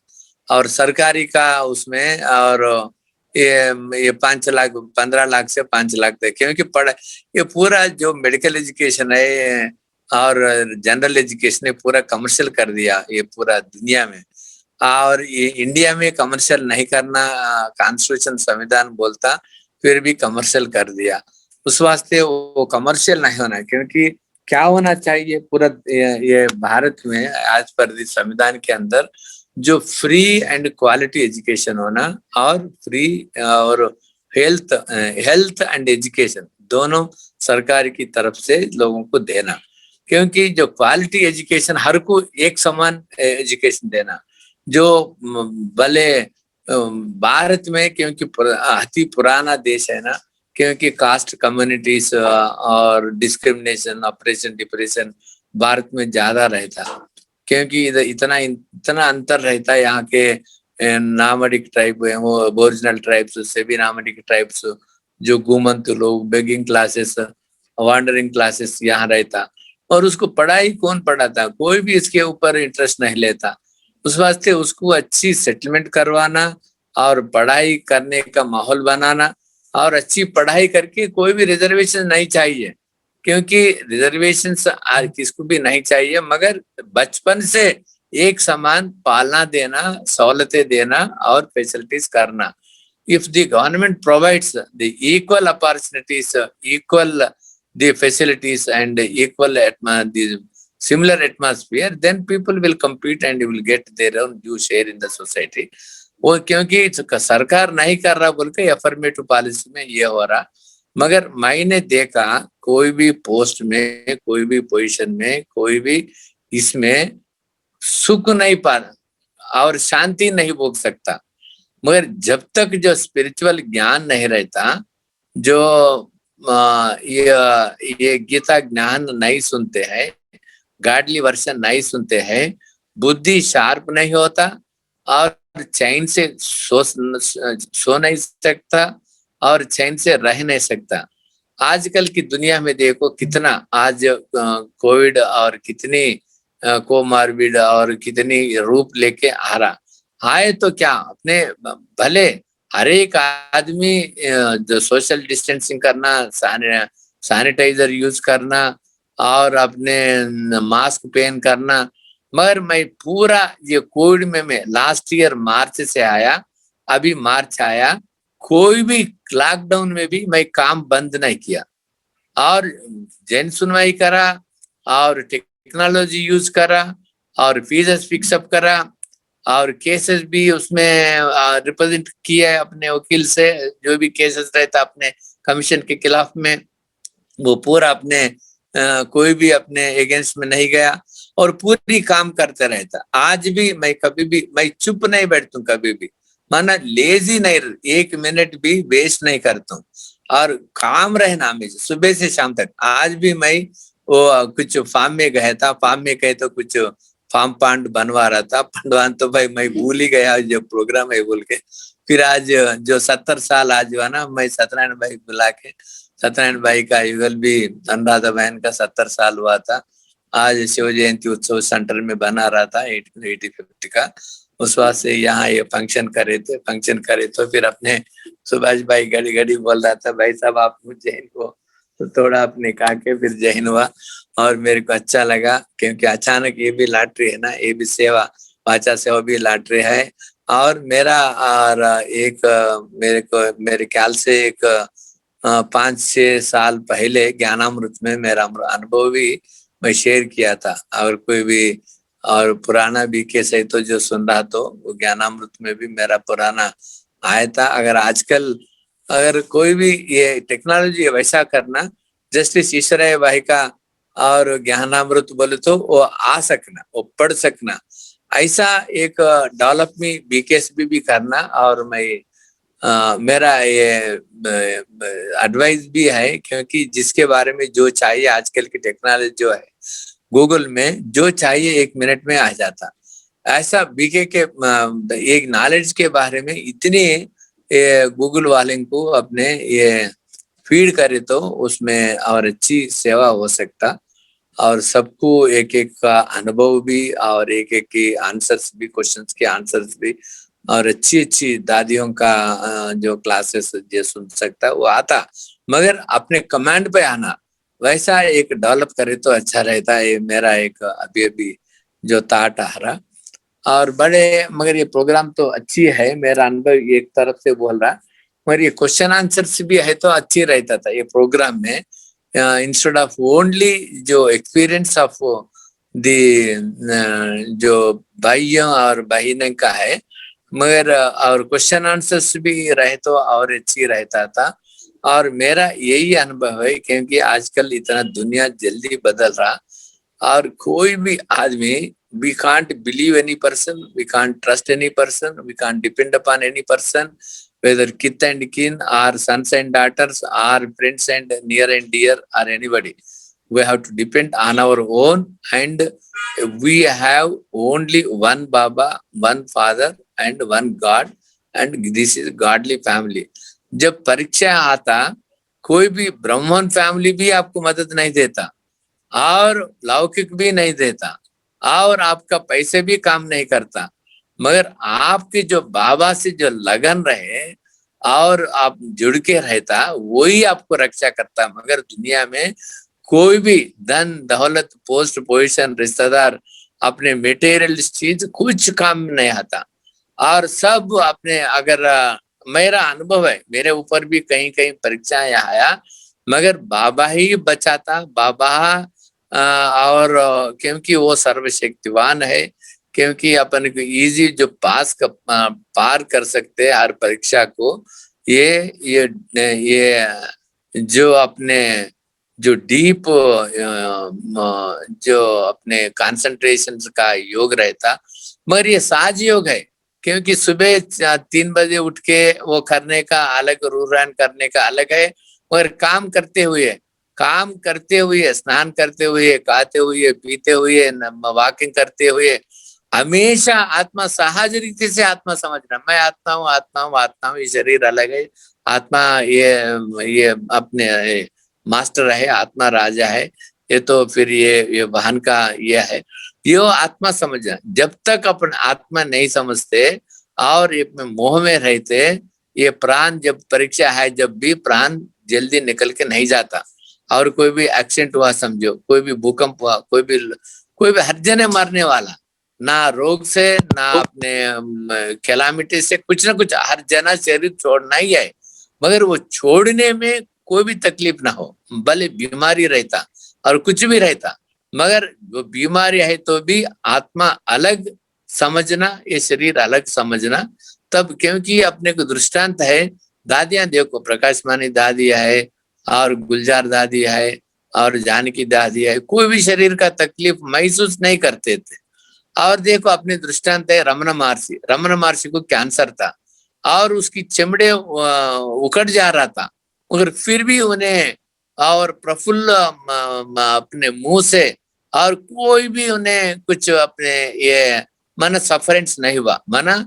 और सरकारी का उसमें और ये 5 लाख 15 लाख से 5 लाख तक, क्योंकि ये पूरा जो मेडिकल एजुकेशन है और जनरल एजुकेशन है पूरा कमर्शियल कर दिया ये पूरा दुनिया में। और ये इंडिया में कमर्शियल नहीं करना कॉन्स्टिट्यूशन संविधान बोलता, फिर भी कमर्शियल कर दिया। उस वास्ते वो कमर्शियल नहीं होना, क्योंकि क्या होना चाहिए पूरा ये भारत में आज पर संविधान के अंदर जो फ्री एंड क्वालिटी एजुकेशन होना, और फ्री और हेल्थ एंड एजुकेशन दोनों सरकार की तरफ से लोगों को देना, क्योंकि जो क्वालिटी एजुकेशन हर को एक समान एजुकेशन देना, जो भले भारत में क्योंकि अति पुराना देश है ना, क्योंकि कास्ट कम्युनिटीज और डिस्क्रिमिनेशन, ऑपरेशन, डिप्रेशन भारत में ज्यादा रहता, क्योंकि इतना अंतर रहता है। यहाँ के नामडिक ट्राइब, वो ओरिजिनल ट्राइब्स से भी नामडिक ट्राइब्स, जो घूमंत लोग, बेगिंग क्लासेस, वांडरिंग क्लासेस यहाँ रहता, और उसको पढ़ाई कौन पढ़ाता, कोई भी इसके ऊपर इंटरेस्ट नहीं लेता। उस वास्ते उसको अच्छी सेटलमेंट करवाना और पढ़ाई करने का माहौल बनाना, और अच्छी पढ़ाई करके कोई भी रिजर्वेशन नहीं चाहिए, क्योंकि रिजर्वेशन किसको भी नहीं चाहिए, मगर बचपन से एक समान पालना देना, सहूलतें देना और फैसिलिटीज करना। If the government provides the equal opportunities, equal the facilities and equal the similar atmosphere, then people will compete and will get their own due share in the society. वो क्योंकि सरकार नहीं कर रहा बोल के अफर्मेटिव पॉलिसी में ये हो रहा, मगर मैंने देखा कोई भी पोस्ट में, कोई भी पोजीशन में, कोई भी इसमें सुख नहीं पा और शांति नहीं भोग सकता, मगर जब तक जो स्पिरिचुअल ज्ञान नहीं रहता, जो ये गीता ज्ञान नहीं सुनते हैं, गाडली वर्षन नहीं सुनते हैं, बुद्धि शार्प नहीं होता और चैन से सो नहीं सकता और चैन से रह नहीं सकता। आजकल की दुनिया में देखो कितना आज कोविड और कितनी कोमार्बिड और कितनी रूप लेके आ रहा है, तो क्या अपने भले हर एक आदमी जो सोशल डिस्टेंसिंग करना, सैनिटाइजर यूज करना और अपने मास्क पहन करना, मगर मैं पूरा ये कोविड में मैं लास्ट ईयर मार्च से आया, अभी मार्च आया, कोई भी लॉकडाउन में भी मैं काम बंद नहीं किया और जन सुनवाई करा और टेक्नोलॉजी यूज करा और फीस फिक्सअप करा और केसेस भी उसमें रिप्रेजेंट किया अपने वकील से, जो भी केसेस रहता अपने कमीशन के खिलाफ में वो पूरा अपने कोई भी अपने अगेंस्ट में नहीं गया और पूरी काम करते रहता। आज भी मैं कभी भी मैं चुप नहीं बैठता हूँ, कभी भी माना लेजी नहीं, 1 मिनट भी वेस्ट नहीं करता हूँ और काम रहना हमेशा सुबह से शाम तक। आज भी मैं वो कुछ फार्म में गया था, फार्म में गए तो कुछ फार्म पांड बनवा रहा था, पंडवान तो भाई मैं भूल ही गया जो प्रोग्राम है बोल के। फिर आज जो 70 साल आज हुआ ना, मैं सत्यनारायण भाई बुला के, सत्यनारायण भाई का युगल भी अनुराधा बहन का 70 साल हुआ था। आज शिव जयंती उत्सव सेंटर में बना रहा था 85 का, उस वक्त से यहाँ ये फंक्शन करे थे। फंक्शन करे तो फिर अपने सुभाष भाई घड़ी घड़ी बोल रहा था, भाई साहब आप उज्जैन को, तो थोड़ा अपने कहा के फिर जैन हुआ। और मेरे को अच्छा लगा क्योंकि अचानक ये भी लॉटरी है ना, ये भी सेवा, वाचा सेवा भी लॉटरी है। और मेरा और एक मेरे को मेरे ख्याल से एक 5-6 साल पहले ज्ञानामृत में मेरा अनुभव भी मैं शेयर किया था। और कोई भी और पुराना बीके से तो जो सुन रहा तो वो ज्ञानामृत में भी मेरा पुराना आया था। अगर आजकल अगर कोई भी ये टेक्नोलॉजी वैसा करना, जस्टिस ईश्वरय भाई का और ज्ञानामृत बोले तो वो आ सकना, वो पढ़ सकना, ऐसा एक डेवलपमेंट बीकेएसबी भी करना। और मैं मेरा ये एडवाइस भी है, क्योंकि जिसके बारे में जो चाहिए आजकल की टेक्नोलॉजी जो है, गूगल में जो चाहिए 1 मिनट में आ जाता। ऐसा बीके के एक नॉलेज के बारे में इतने गूगल वाले को अपने ये फीड करे तो उसमें और अच्छी सेवा हो सकता। और सबको एक एक का अनुभव भी और एक एक की आंसर्स भी, क्वेश्चंस के आंसर्स भी, और अच्छी अच्छी दादियों का जो क्लासेस जो सुन सकता वो आता, मगर अपने कमांड पे आना, वैसा एक डेवलप करे तो अच्छा रहता है। मेरा एक अभी अभी जो ताट आ रहा। और बड़े मगर ये प्रोग्राम तो अच्छी है, मेरा अनुभव एक तरफ से बोल रहा, मगर ये क्वेश्चन आंसर्स भी है तो अच्छी रहता था ये प्रोग्राम में। इंस्टेड ऑफ ओनली जो एक्सपीरियंस ऑफ द जो भाइयों और बहनों का है, मगर और क्वेश्चन आंसर्स भी रहे तो और अच्छी रहता था। और मेरा यही अनुभव है, क्योंकि आजकल इतना दुनिया जल्दी बदल रहा, और कोई भी आदमी, we can't believe any person, we can't trust any person, we can't depend upon any person, whether kith and kin or sons and daughters or friends and near and dear or anybody. We have to depend on our own, and we have only one Baba, one Father and one God, and this is godly family. जब परीक्षा आता, कोई भी ब्राह्मण family भी आपको मदद नहीं देता और लौकिक भी नहीं देता और आपका पैसे भी काम नहीं करता, मगर आपके जो बाबा से जो लगन रहे और आप जुड़ के रहता, वही आपको रक्षा करता। मगर दुनिया में कोई भी धन दौलत पोस्ट पोजीशन रिश्तेदार अपने मेटेरियल चीज कुछ काम नहीं आता। और सब अपने, अगर मेरा अनुभव है, मेरे ऊपर भी कहीं कहीं परीक्षाएं आया, मगर बाबा ही बचाता, बाबा और क्योंकि वो सर्वशक्तिवान है, क्योंकि अपन को इजी जो पार कर सकते हैं हर परीक्षा को। ये जो अपने जो डीप जो अपने कंसंट्रेशन का योग रहता, मगर ये साज योग है, क्योंकि सुबह 3 बजे उठ के वो करने का अलग, रूरान करने का अलग है, मगर काम करते हुए स्नान करते हुए, खाते हुए, पीते हुए, वॉकिंग करते हुए, हमेशा आत्मा सहज रीति से आत्मा समझना, मैं आत्मा हूँ, आत्मा हूँ, आत्मा हूँ, ये शरीर अलग है, आत्मा ये अपने मास्टर है, आत्मा राजा है, ये तो फिर ये वाहन का ये है, ये आत्मा समझना। जब तक अपन आत्मा नहीं समझते और ये मोह में रहते, ये प्राण जब परीक्षा है, जब भी प्राण जल्दी निकल के नहीं जाता। और कोई भी एक्सीडेंट हुआ समझो, कोई भी भूकंप हुआ, कोई भी हर जने मरने वाला, ना रोग से ना अपने कैलामिटी से, कुछ ना कुछ हर जना शरीर छोड़ना ही है, मगर वो छोड़ने में कोई भी तकलीफ ना हो, भले बीमारी रहता और कुछ भी रहता, मगर वो बीमारी है तो भी आत्मा अलग समझना, ये शरीर अलग समझना। तब क्योंकि अपने को दृष्टांत है, दादियां देखो, प्रकाश मानी दादी है और गुलजार दादी है और जानकी दादी है, कोई भी शरीर का तकलीफ महसूस नहीं करते थे। और देखो अपने दृष्टांत है रमन महर्षि को कैंसर था और उसकी चमड़े उखड़ जा रहा था, मगर फिर भी उन्हें और प्रफुल्ल अपने मुंह से, और कोई भी उन्हें कुछ अपने ये मन सफरेंस नहीं हुआ। माना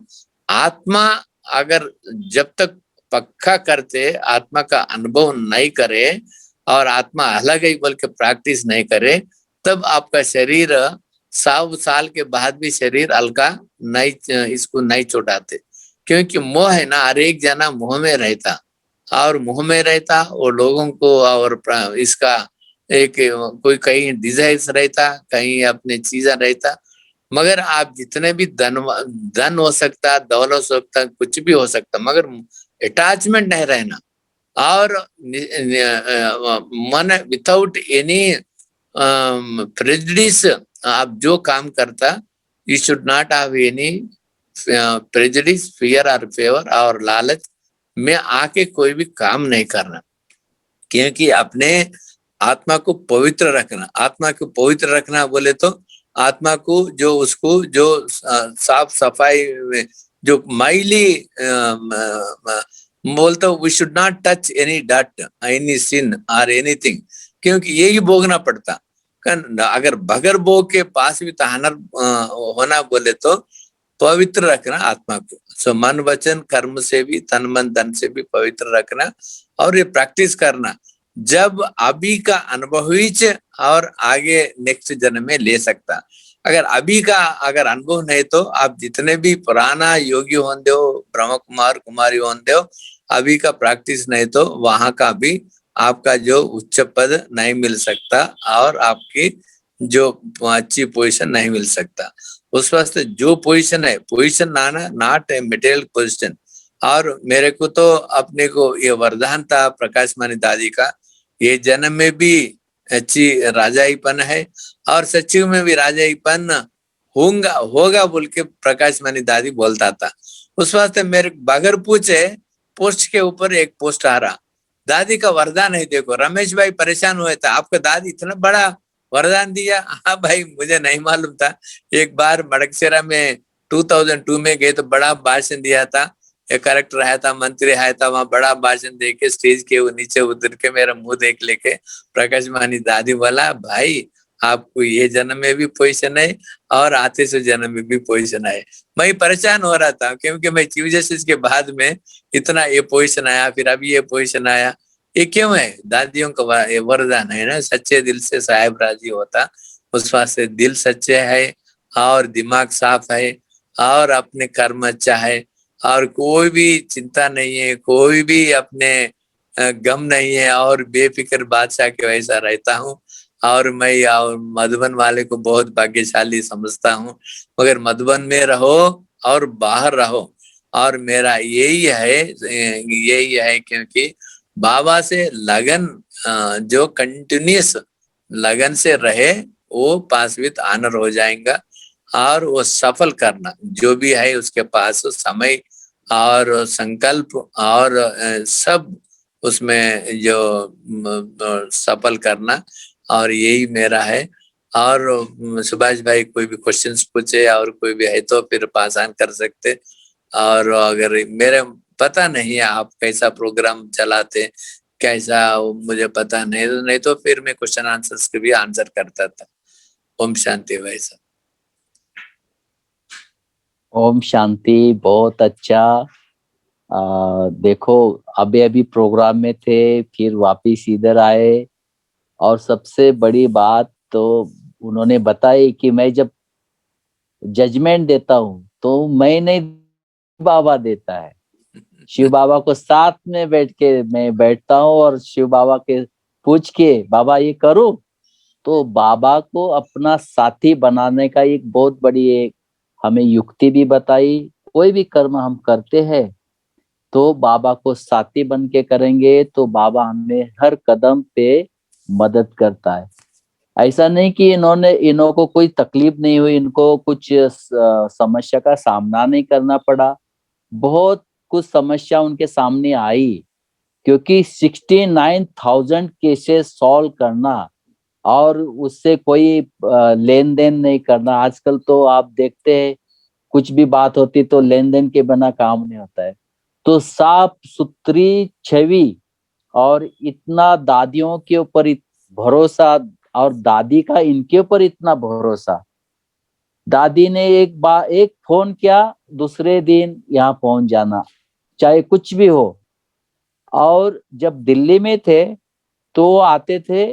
आत्मा अगर जब तक पक्का करते, आत्मा का अनुभव नहीं करे और आत्मा अलग ही बोल के प्रैक्टिस नहीं करे, तब आपका शरीर 100 साल के बाद भी शरीर हल्का नहीं, इसको नहीं छुड़ाते, क्योंकि मोह है ना, हर एक जना मोह में रहता, और मुंह में रहता वो लोगों को, और इसका एक कोई कहीं डिजाइन रहता, कहीं अपने चीजें रहता। मगर आप जितने भी धन हो सकता, दौलत हो सकता, कुछ भी हो सकता, मगर अटैचमेंट नहीं रहना, और मन विदाउट एनी प्रेजुडिस आप जो काम करता, you should not have any prejudice, fear और फेवर और लालच में आके कोई भी काम नहीं करना, क्योंकि अपने आत्मा को पवित्र रखना। आत्मा को पवित्र रखना बोले तो आत्मा को जो उसको जो साफ सफाई में जो मैली बोलते, we should not touch any डट, एनी सिन और एनीथिंग, क्योंकि यही भोगना पड़ता। अगर बगैर भोग के पास भी तहानर होना बोले तो पवित्र रखना आत्मा को। सो मन वचन कर्म से भी, तन मन धन से भी पवित्र रखना, और ये प्रैक्टिस करना, जब अभी का अनुभव ही और आगे नेक्स्ट जन्म में ले सकता। अगर अभी का अगर अनुभव नहीं तो आप जितने भी पुराना योगी होंगे हो, ब्रह्म कुमार कुमारी होंगे हो, अभी का प्रैक्टिस नहीं तो वहां का भी आपका जो उच्च पद नहीं मिल सकता, और आपकी जो अच्छी पोजीशन नहीं मिल सकता। उस वास्ते जो पोजीशन है, position not a material position. और मेरे को तो अपने को ये वरदान था प्रकाश मानी दादी का, ये जन्म में भी अच्छी राजाईपन है, और सचिव में भी राजाईपन होगा बोल के प्रकाश मानी दादी बोलता था। उस वास्ते मेरे बगैर पूछे पोस्ट के ऊपर एक पोस्ट आ रहा, दादी का वरदान है। देखो रमेश भाई परेशान हुए थे, आपका दादी इतना बड़ा वरदान दिया। हाँ भाई, मुझे नहीं मालूम था। एक बार मड़कसेरा में 2002 में गए तो बड़ा भाषण दिया था, एक करेक्टर आया था, मंत्री आया था, वहां बड़ा भाषण दे के स्टेज के नीचे उतर के मेरा मुंह देख लेके प्रकाश मानी दादी बोला, भाई आपको ये जन्म में भी पोजीशन है और आते से जन्म में भी पोजीशन है। मैं परेशान हो रहा था, क्योंकि मैं चीफ जस्टिस के बाद में इतना ये पोजीशन आया, फिर अभी ये पोजीशन आया, ये क्यों है? दादियों का वरदान है ना, सच्चे दिल से साहेब राजी होता। उस वास्ते दिल सच्चे है और दिमाग साफ है और अपने कर्म अच्छा है, और कोई भी चिंता नहीं है, कोई भी अपने गम नहीं है, और बेफिक्र बादशाह के वैसा रहता हूँ। और मैं और मधुबन वाले को बहुत भाग्यशाली समझता हूँ। मगर मधुबन में रहो और बाहर रहो, और मेरा यही है क्योंकि बाबा से लगन जो कंटिन्यूस लगन से रहे वो पास विद ऑनर हो जाएगा, और वो सफल करना जो भी है उसके पास समय और संकल्प और सब उसमें जो सफल करना, और यही मेरा है। और सुभाष भाई कोई भी क्वेश्चंस पूछे और कोई भी है तो फिर पास ऑन कर सकते। और अगर मेरे पता नहीं है आप कैसा प्रोग्राम चलाते, कैसा मुझे पता नहीं तो फिर मैं क्वेश्चन आंसर्स के भी आंसर करता था। ओम शांति भाई साहब। ओम शांति, बहुत अच्छा। देखो अभी अभी प्रोग्राम में थे, फिर वापिस इधर आए, और सबसे बड़ी बात तो उन्होंने बताई कि मैं जब जजमेंट देता हूँ तो मैं नहीं, बाबा देता है। शिव बाबा को साथ में बैठ के मैं बैठता हूँ और शिव बाबा के पूछ के बाबा ये करो, तो बाबा को अपना साथी बनाने का एक बहुत बड़ी एक हमें युक्ति भी बताई। कोई भी कर्म हम करते हैं तो बाबा को साथी बन के करेंगे तो बाबा हमें हर कदम पे मदद करता है। ऐसा नहीं कि इन्हों को कोई तकलीफ नहीं हुई, इनको कुछ समस्या का सामना नहीं करना पड़ा। बहुत कुछ समस्या उनके सामने आई, क्योंकि 69,000 केसेस सॉल्व करना और उससे कोई लेन देन नहीं करना। आजकल तो आप देखते हैं कुछ भी बात होती तो लेन देन के बिना काम नहीं होता है। तो साफ सुथरी छवि और इतना दादियों के ऊपर भरोसा, और दादी का इनके ऊपर इतना भरोसा। दादी ने एक फोन किया, दूसरे दिन यहाँ पहुंच जाना, चाहे कुछ भी हो। और जब दिल्ली में थे तो आते थे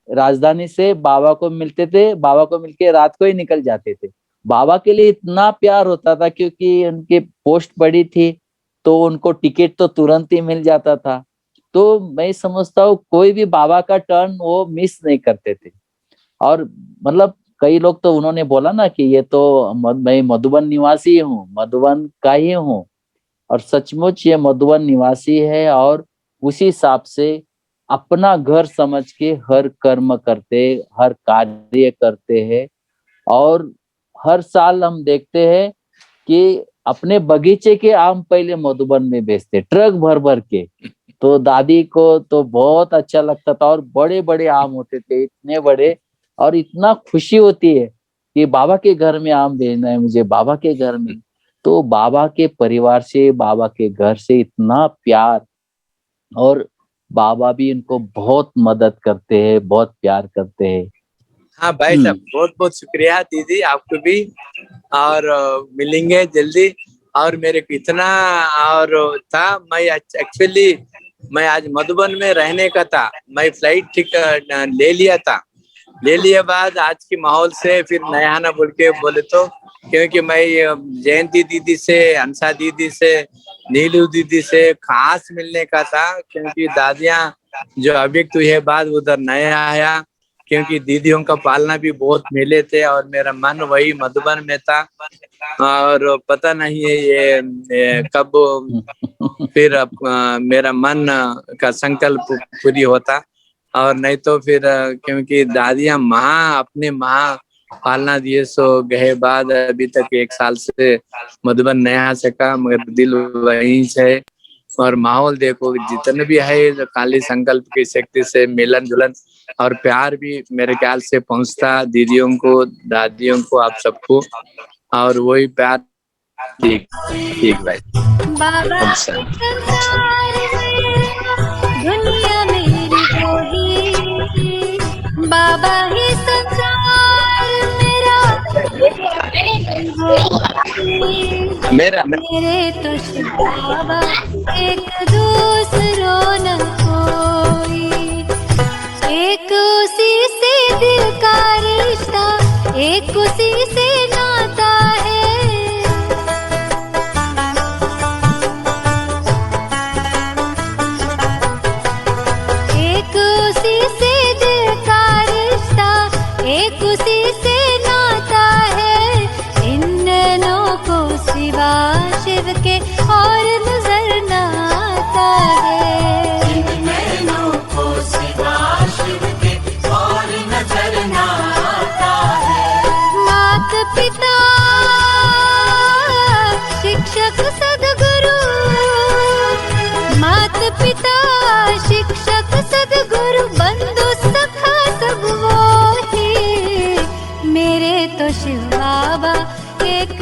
राजधानी से बाबा को मिलते थे, बाबा को मिलके रात को ही निकल जाते थे। बाबा के लिए इतना प्यार होता था क्योंकि उनकी पोस्ट बड़ी थी, तो उनको टिकट तो तुरंत ही मिल जाता था। तो मैं समझता हूँ कोई भी बाबा का टर्न वो मिस नहीं करते थे। और मतलब कई लोग तो उन्होंने बोला ना कि ये तो मैं मधुबन निवासी हूँ, मधुबन का ही हूँ, और सचमुच ये मधुबन निवासी है और उसी हिसाब से अपना घर समझ के हर कर्म करते, हर कार्य करते हैं। और हर साल हम देखते हैं कि अपने बगीचे के आम पहले मधुबन में बेचते, ट्रक भर भर के। तो दादी को तो बहुत अच्छा लगता था, और बड़े बड़े आम होते थे, इतने बड़े, और इतना खुशी होती है कि बाबा के घर में आम भेजना है मुझे, बाबा के घर में। तो बाबा के परिवार से, बाबा के घर से इतना प्यार, और बाबा भी इनको बहुत मदद करते हैं, बहुत प्यार करते हैं। हाँ भाई साहब, बहुत बहुत शुक्रिया दीदी आपको भी, और मिलेंगे जल्दी। और मेरे को इतना और था, मैं एक्चुअली मैं आज मधुबन में रहने का था, मैं फ्लाइट टिकट ले लिया था। ले लिया बाद आज की माहौल से फिर नया ना बोल के बोले तो, क्योंकि मैं जयंती दीदी से, हंसा दीदी से, नीलू दीदी से खास मिलने का था, क्योंकि दादियाँ जो अभिक्त हुई है बाद उधर नया आया, क्योंकि दीदियों का पालना भी बहुत मिले थे, और मेरा मन वही मधुबन में था। और पता नहीं है ये कब फिर मेरा मन का संकल्प पूरी होता, और नहीं तो फिर क्योंकि दादियाँ अपने पालना दिए सो गए बाद अभी तक 1 साल से मधुबन नहीं आ सका, मगर दिल वहीं से। और माहौल देखो जितने भी है, जो काली संकल्प की शक्ति से मिलन जुलन और प्यार भी मेरे ख्याल से पहुंचता दीदियों को, दादियों को, आप सबको, और वही प्यार। ठीक ठीक भाई। बाबा अच्छा। के संसार में दुनिया मेरी कोई, बाबा ही संसार मेरा, मेरा मेरे तो शिव बाबा, एक दूसरों न कोई, एक उसी से दिल का रिश्ता, एक उसी से नाता है। एक उसी से दिल का रिश्ता, एक उसी से नाता है। इन नैनों को सिवा शिव के और नजर न आता है। इन नैनों को सिवा शिव के और नजर न आता है। मात पिता शिक्षक सद्गुरु, मात पिता शिक्षक सद्गुरु, बंधु सखा सब वो ही, मेरे तो शिव बाबा एक